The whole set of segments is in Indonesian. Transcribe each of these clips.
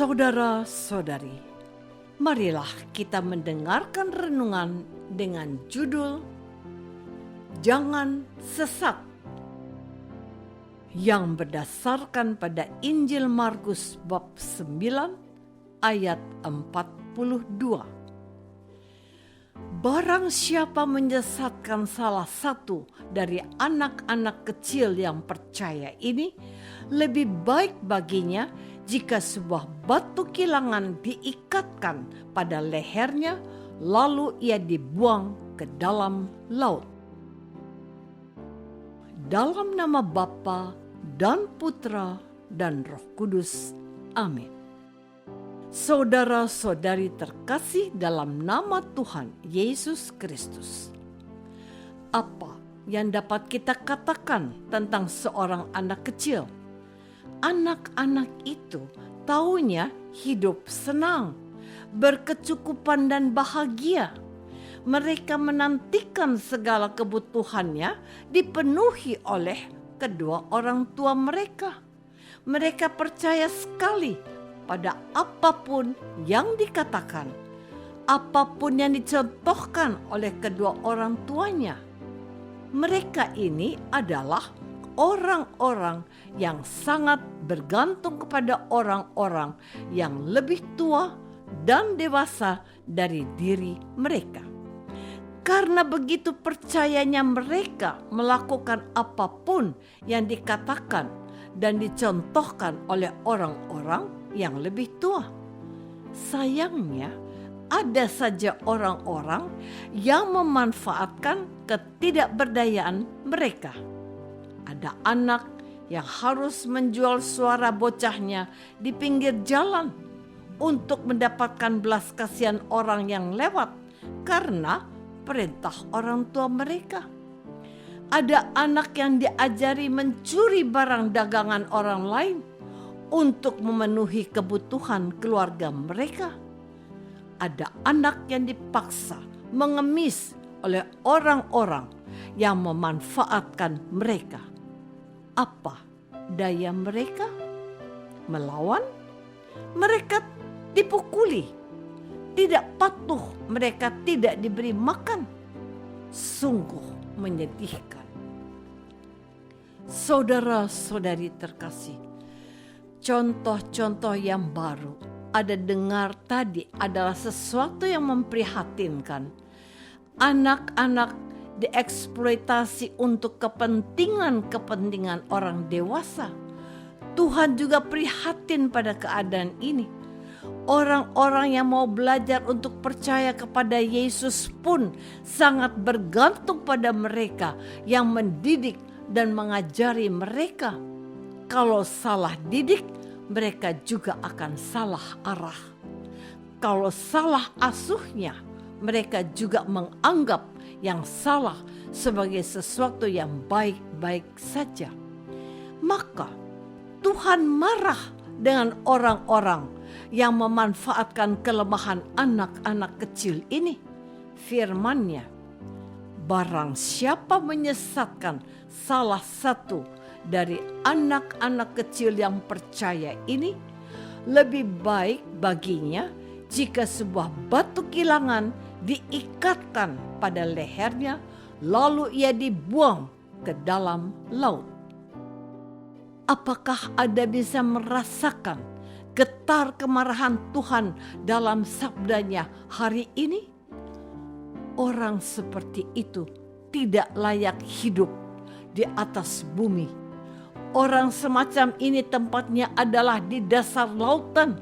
Saudara-saudari, marilah kita mendengarkan renungan dengan judul Jangan Sesat, yang berdasarkan pada Injil Markus bab 9 ayat 42. Barang siapa menyesatkan salah satu dari anak-anak kecil yang percaya ini, lebih baik baginya jika sebuah batu kilangan diikatkan pada lehernya, lalu ia dibuang ke dalam laut. Dalam nama Bapa dan Putra dan Roh Kudus. Amin. Saudara-saudari terkasih dalam nama Tuhan Yesus Kristus, apa yang dapat kita katakan tentang seorang anak kecil? Anak-anak itu taunya hidup senang, berkecukupan dan bahagia. Mereka menantikan segala kebutuhannya dipenuhi oleh kedua orang tua mereka. Mereka percaya sekali pada apapun yang dikatakan, apapun yang dicontohkan oleh kedua orang tuanya. Mereka ini adalah orang-orang yang sangat bergantung kepada orang-orang yang lebih tua dan dewasa dari diri mereka. Karena begitu percayanya mereka melakukan apapun yang dikatakan dan dicontohkan oleh orang-orang yang lebih tua. Sayangnya, ada saja orang-orang yang memanfaatkan ketidakberdayaan mereka. Ada anak yang harus menjual suara bocahnya di pinggir jalan untuk mendapatkan belas kasihan orang yang lewat karena perintah orang tua mereka. Ada anak yang diajari mencuri barang dagangan orang lain untuk memenuhi kebutuhan keluarga mereka. Ada anak yang dipaksa mengemis oleh orang-orang yang memanfaatkan mereka. Apa daya mereka? Melawan? Mereka dipukuli. Tidak patuh, mereka tidak diberi makan. Sungguh menyedihkan. Saudara-saudari terkasih, contoh-contoh yang baru ada dengar tadi adalah sesuatu yang memprihatinkan. Anak-anak dieksploitasi untuk kepentingan-kepentingan orang dewasa. Tuhan juga prihatin pada keadaan ini. Orang-orang yang mau belajar untuk percaya kepada Yesus pun sangat bergantung pada mereka yang mendidik dan mengajari mereka. Kalau salah didik, mereka juga akan salah arah. Kalau salah asuhnya, mereka juga menganggap yang salah sebagai sesuatu yang baik-baik saja. Maka Tuhan marah dengan orang-orang yang memanfaatkan kelemahan anak-anak kecil ini. Firman-Nya, barang siapa menyesatkan salah satu dari anak-anak kecil yang percaya ini, lebih baik baginya jika sebuah batu kilangan diikatkan pada lehernya, lalu ia dibuang ke dalam laut. Apakah Anda bisa merasakan getar kemarahan Tuhan dalam sabdanya hari ini? Orang seperti itu tidak layak hidup di atas bumi. Orang semacam ini tempatnya adalah di dasar lautan.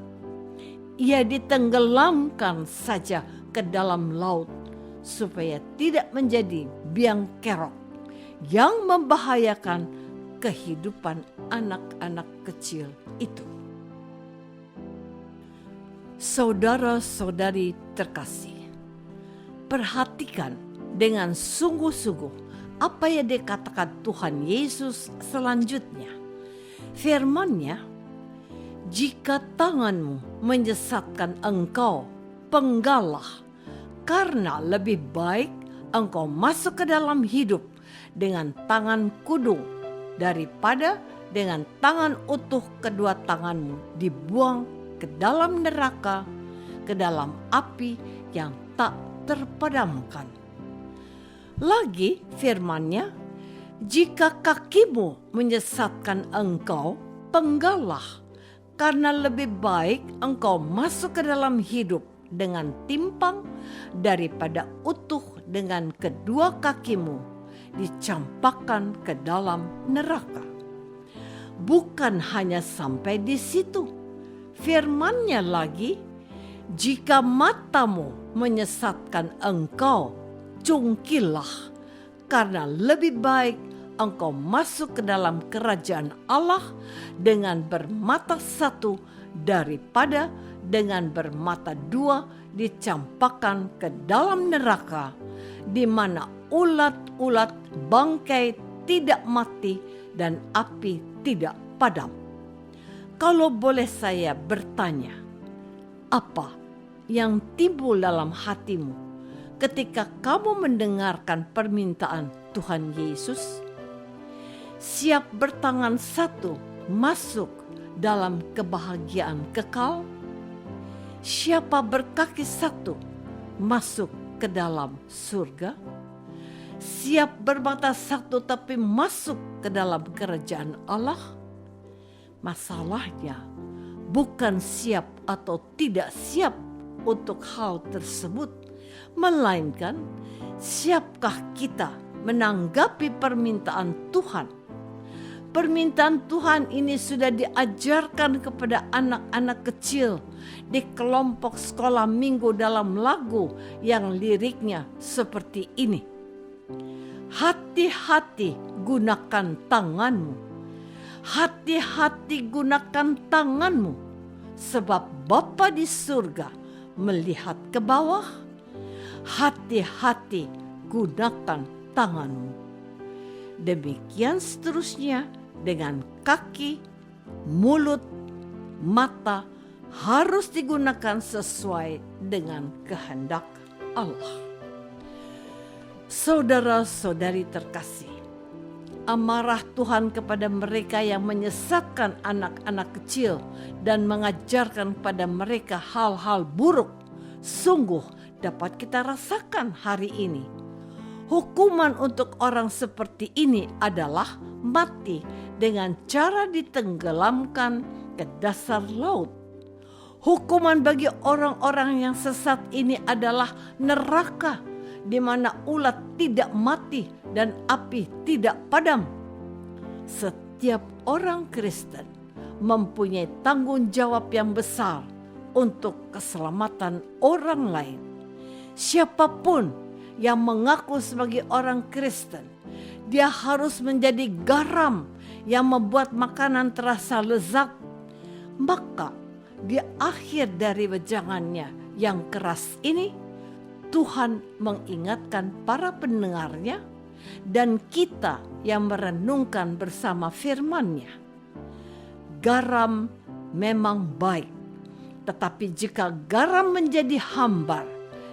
Ia ditenggelamkan saja ke dalam laut supaya tidak menjadi biang kerok yang membahayakan kehidupan anak-anak kecil itu. Saudara-saudari terkasih, perhatikan dengan sungguh-sungguh apa yang dikatakan Tuhan Yesus selanjutnya. Firman-Nya, jika tanganmu menyesatkan engkau, penggalah, karena lebih baik engkau masuk ke dalam hidup dengan tangan kudung daripada dengan tangan utuh kedua tanganmu dibuang ke dalam neraka, ke dalam api yang tak terpadamkan. Lagi firman-Nya, jika kakimu menyesatkan engkau, penggallah, karena lebih baik engkau masuk ke dalam hidup dengan timpang daripada utuh dengan kedua kakimu dicampakkan ke dalam neraka. Bukan hanya sampai di situ, firman-Nya lagi, jika matamu menyesatkan engkau, cungkilah, karena lebih baik engkau masuk ke dalam kerajaan Allah dengan bermata satu daripada dengan bermata dua dicampakkan ke dalam neraka, di mana ulat-ulat bangkai tidak mati dan api tidak padam. Kalau boleh saya bertanya, apa yang timbul dalam hatimu ketika kamu mendengarkan permintaan Tuhan Yesus? Siap bertangan satu masuk dalam kebahagiaan kekal? Siapa berkaki satu masuk ke dalam surga? Siap bermata satu tapi masuk ke dalam kerajaan Allah? Masalahnya bukan siap atau tidak siap untuk hal tersebut, melainkan siapkah kita menanggapi permintaan Tuhan? Permintaan Tuhan ini sudah diajarkan kepada anak-anak kecil di kelompok sekolah minggu dalam lagu yang liriknya seperti ini. Hati-hati gunakan tanganmu. Hati-hati gunakan tanganmu. Sebab Bapa di surga melihat ke bawah. Hati-hati gunakan tanganmu. Demikian seterusnya dengan kaki, mulut, mata harus digunakan sesuai dengan kehendak Allah. Saudara-saudari terkasih, amarah Tuhan kepada mereka yang menyesatkan anak-anak kecil dan mengajarkan kepada mereka hal-hal buruk sungguh dapat kita rasakan hari ini. Hukuman untuk orang seperti ini adalah mati dengan cara ditenggelamkan ke dasar laut. Hukuman bagi orang-orang yang sesat ini adalah neraka, di mana ulat tidak mati dan api tidak padam. Setiap orang Kristen mempunyai tanggung jawab yang besar untuk keselamatan orang lain. Siapapun yang mengaku sebagai orang Kristen, dia harus menjadi garam yang membuat makanan terasa lezat. Maka di akhir dari wejangannya yang keras ini, Tuhan mengingatkan para pendengarnya dan kita yang merenungkan bersama firman-Nya. Garam memang baik, tetapi jika garam menjadi hambar,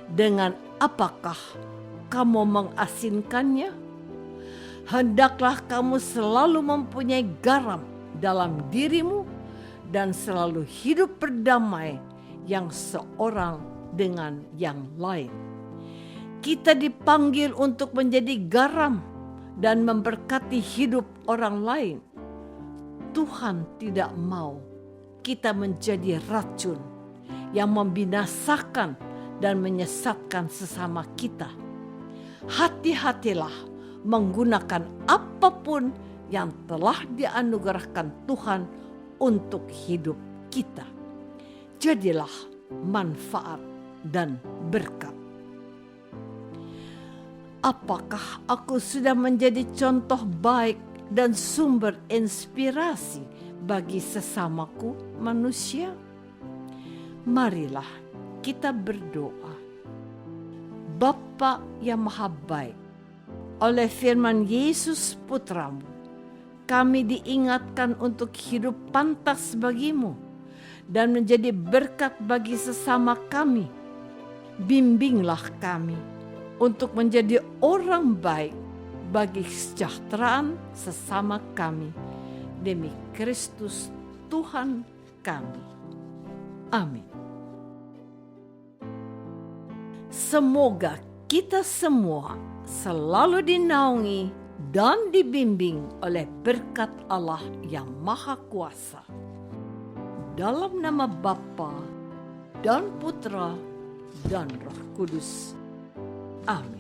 dengan apakah kamu mengasinkannya? Hendaklah kamu selalu mempunyai garam dalam dirimu dan selalu hidup berdamai yang seorang dengan yang lain. Kita dipanggil untuk menjadi garam dan memberkati hidup orang lain. Tuhan tidak mau kita menjadi racun yang membinasakan dan menyesatkan sesama kita. Hati-hatilah menggunakan apapun yang telah dianugerahkan Tuhan untuk hidup kita. Jadilah manfaat dan berkat. Apakah aku sudah menjadi contoh baik dan sumber inspirasi bagi sesamaku manusia? Marilah kita berdoa. Bapa yang Maha Baik, oleh firman Yesus Putramu, kami diingatkan untuk hidup pantas bagimu dan menjadi berkat bagi sesama kami. Bimbinglah kami untuk menjadi orang baik bagi kesejahteraan sesama kami. Demi Kristus Tuhan kami. Amin. Semoga kita semua selalu dinaungi dan dibimbing oleh berkat Allah yang Maha Kuasa. Dalam nama Bapa dan Putra dan Roh Kudus. Amin.